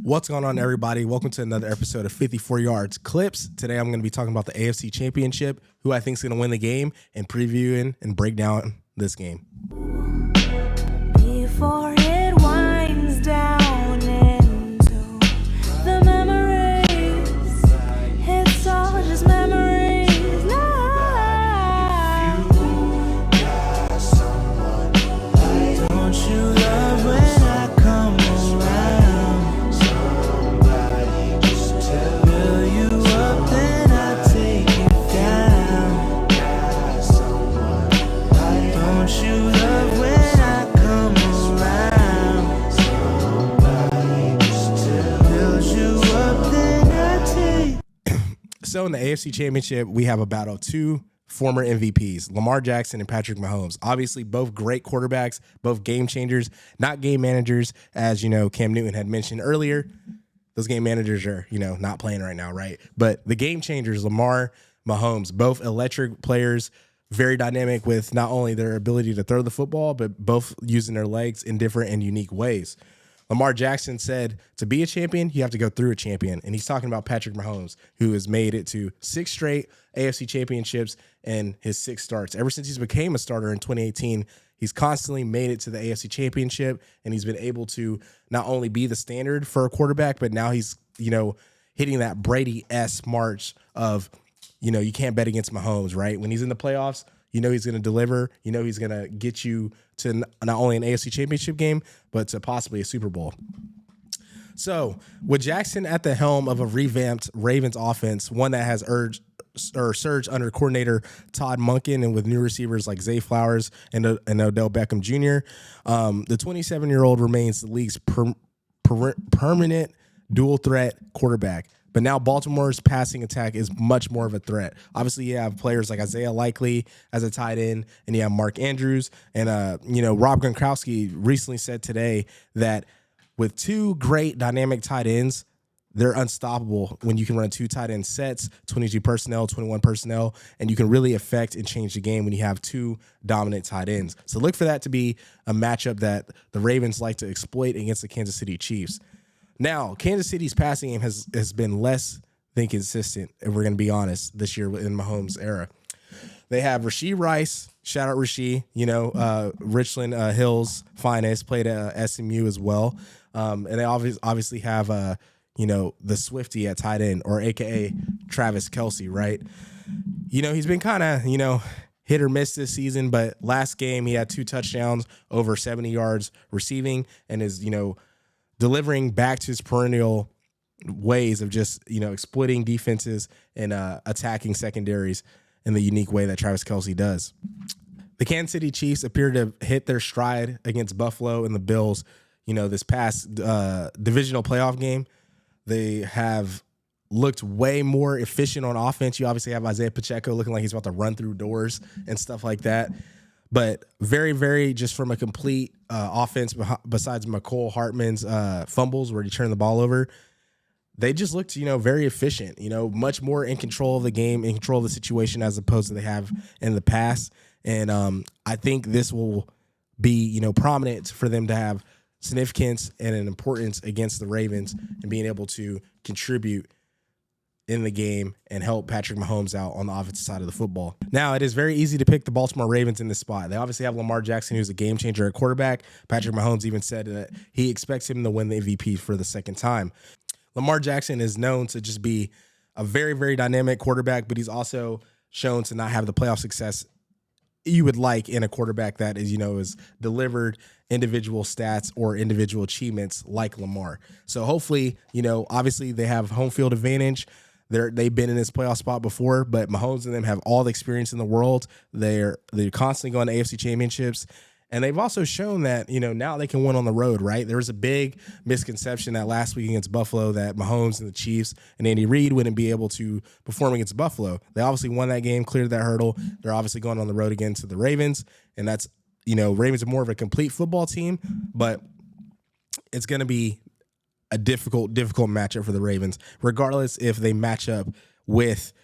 What's going on, everybody? Welcome to another episode of 54 Yards Clips. Today, I'm going to be talking about the AFC Championship, who I think is going to win the game, and previewing and break down this game. Before it winds down into the memories, it's all just memories now. Don't you love when I come around? Somebody just fill you up, then I take you down. Don't you love when I come around? Somebody just fill you up, then I take. So in the AFC Championship, we have a battle of two former MVPs, Lamar Jackson and Patrick Mahomes. Obviously, both great quarterbacks, both game changers, not game managers, as Cam Newton had mentioned earlier. Those game managers are, not playing right now, right? But the game changers, Lamar, Mahomes, both electric players, very dynamic with not only their ability to throw the football, but both using their legs in different and unique ways. Lamar Jackson said, to be a champion, you have to go through a champion. And he's talking about Patrick Mahomes, who has made it to 6 straight AFC championships and his 6 starts. Ever since he's became a starter in 2018, he's constantly made it to the AFC championship, and he's been able to not only be the standard for a quarterback, but now he's, hitting that Brady-esque march of, you can't bet against Mahomes, right? When he's in the playoffs, he's going to deliver. He's going to get you to not only an AFC championship game, but to possibly a Super Bowl. So with Jackson at the helm of a revamped Ravens offense, one that has surged under coordinator Todd Monken, and with new receivers like Zay Flowers and Odell Beckham Jr., the 27-year-old remains the league's permanent dual threat quarterback. But now Baltimore's passing attack is much more of a threat. Obviously, you have players like Isaiah Likely as a tight end, and you have Mark Andrews. And, Rob Gronkowski recently said today that with 2 great dynamic tight ends, they're unstoppable when you can run 2 tight end sets, 22 personnel, 21 personnel, and you can really affect and change the game when you have 2 dominant tight ends. So look for that to be a matchup that the Ravens like to exploit against the Kansas City Chiefs. Now, Kansas City's passing game has been less than consistent, if we're going to be honest, this year in Mahomes' era. They have Rashee Rice, shout out Rashee, Richland Hill's finest, played at SMU as well. And they obviously have, the Swifty at tight end, or AKA Travis Kelce, right? He's been kind of, hit or miss this season, but last game he had 2 touchdowns, over 70 yards receiving, and is, delivering back to his perennial ways of just, exploiting defenses and attacking secondaries in the unique way that Travis Kelce does. The Kansas City Chiefs appear to have hit their stride against Buffalo and the Bills, this past divisional playoff game. They have looked way more efficient on offense. You obviously have Isaiah Pacheco looking like he's about to run through doors and stuff like that. But very, very just from a complete offense, besides McCole Hartman's fumbles where he turned the ball over, they just looked, very efficient, much more in control of the game, in control of the situation as opposed to they have in the past. And I think this will be, prominent for them to have significance and an importance against the Ravens and being able to contribute in the game and help Patrick Mahomes out on the offensive side of the football. Now, it is very easy to pick the Baltimore Ravens in this spot. They obviously have Lamar Jackson, who's a game changer at quarterback. Patrick Mahomes even said that he expects him to win the MVP for the second time. Lamar Jackson is known to just be a very, very dynamic quarterback, but he's also shown to not have the playoff success you would like in a quarterback that is, is delivered individual stats or individual achievements like Lamar. So hopefully, obviously they have home field advantage. They've been in this playoff spot before, but Mahomes and them have all the experience in the world. They're constantly going to AFC championships, and they've also shown that now they can win on the road. Right? There was a big misconception that last week against Buffalo that Mahomes and the Chiefs and Andy Reid wouldn't be able to perform against Buffalo. They obviously won that game, cleared that hurdle. They're obviously going on the road again to the Ravens, and that's Ravens are more of a complete football team, but it's going to be a difficult matchup for the Ravens, regardless if they match up with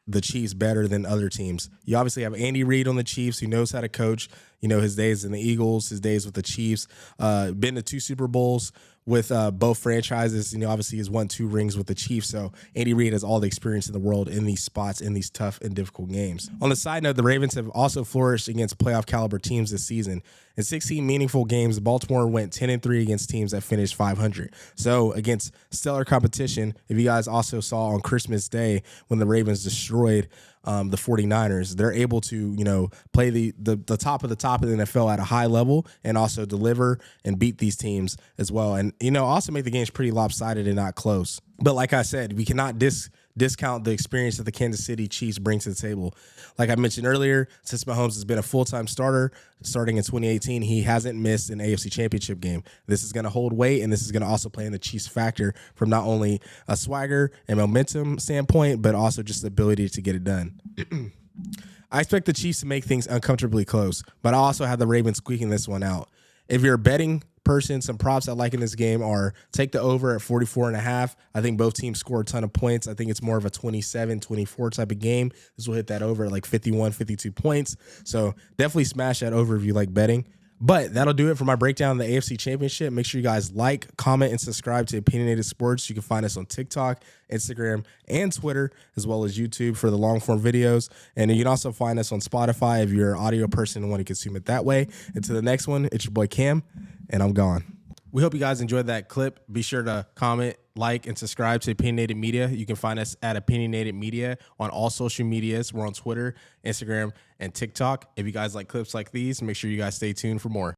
the Chiefs better than other teams. You obviously have Andy Reid on the Chiefs, who knows how to coach, You know, his days in the Eagles, his days with the Chiefs, been to 2 Super Bowls with both franchises. You know, obviously he's won 2 rings with the Chiefs. So Andy Reid has all the experience in the world in these spots, in these tough and difficult games. On the side note, the Ravens have also flourished against playoff caliber teams this season. In 16 meaningful games, Baltimore went 10-3 against teams that finished 500. So against stellar competition, if you guys also saw on Christmas Day when the Ravens destroyed the 49ers, they're able to, you know, play the top of the NFL at a high level and also deliver and beat these teams as well. And, you know, also make the games pretty lopsided and not close. But like I said, we cannot discount the experience that the Kansas City Chiefs bring to the table. Like I mentioned earlier, since Mahomes has been a full-time starter starting in 2018, he hasn't missed an AFC Championship game. This is going to hold weight, and this is going to also play in the Chiefs' factor from not only a swagger and momentum standpoint, but also just the ability to get it done. I expect the Chiefs to make things uncomfortably close, but I also have the Ravens squeaking this one out. If you're a betting person, some props I like in this game are take the over at 44.5. I think both teams score a ton of points. I think it's more of a 27-24 type of game. This will hit that over at like 51, 52 points. So definitely smash that over if you like betting. But that'll do it for my breakdown of the AFC Championship. Make sure you guys like, comment, and subscribe to Opinionated Sports. You can find us on TikTok, Instagram, and Twitter, as well as YouTube for the long-form videos. And you can also find us on Spotify if you're an audio person and want to consume it that way. Until the next one, it's your boy Cam, and I'm gone. We hope you guys enjoyed that clip. Be sure to comment, like, and subscribe to Opinionated Media. You can find us at Opinionated Media on all social medias. We're on Twitter, Instagram, and TikTok. If you guys like clips like these, make sure you guys stay tuned for more.